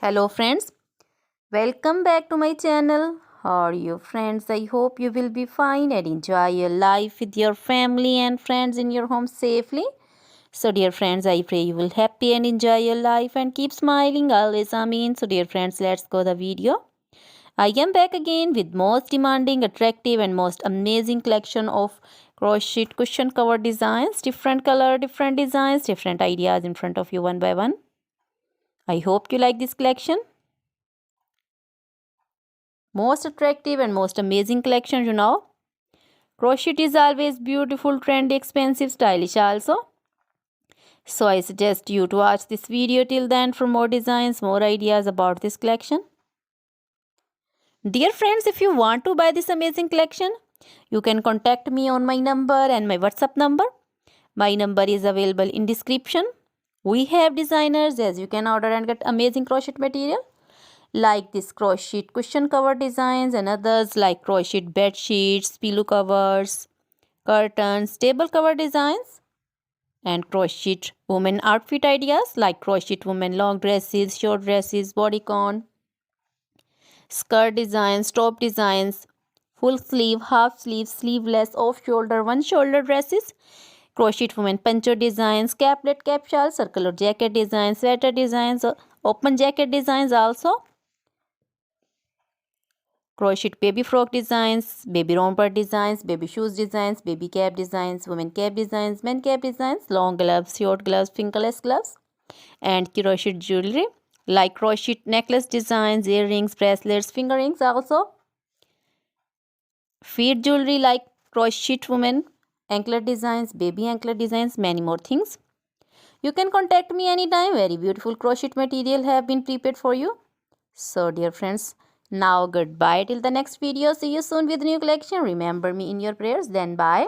Hello friends, welcome back to my channel. How are you friends? I hope you will be fine and enjoy your life with your family and friends in your home safely. So dear friends, I pray you will happy and enjoy your life and keep smiling always. Amen. So dear friends, let's go the video. I am back again with most demanding, attractive and most amazing collection of crochet cushion cover designs. Different color, different designs, different ideas in front of you one by one. I hope you like this collection. Most attractive and most amazing collection, Crochet is always beautiful, trendy, expensive, stylish also. So I suggest you to watch this video till then for more designs, more ideas about this collection. Dear friends, if you want to buy this amazing collection, you can contact me on my number and my WhatsApp number. My number is available in description. We have designers as you can order and get amazing crochet material like this crochet cushion cover designs and others like crochet bed sheets, pillow covers, curtains, table cover designs, and crochet women outfit ideas like crochet women long dresses, short dresses, bodycon, skirt designs, top designs, full sleeve, half sleeve, sleeveless, off shoulder, one shoulder dresses, crochet women poncho designs, caplet, cap shawl, circular jacket designs, sweater designs, open jacket designs also. Crochet baby frock designs, baby romper designs, baby shoes designs, baby cap designs, women cap designs, men cap designs, long gloves, short gloves, fingerless gloves, and crochet jewelry like crochet necklace designs, earrings, bracelets, finger rings also. Feet jewelry like crochet women anklet designs, baby anklet designs, many more things. You can contact me anytime. Very beautiful crochet material have been prepared for you. So dear friends, now goodbye till the next video. See you soon with new collection. Remember me in your prayers. Then bye.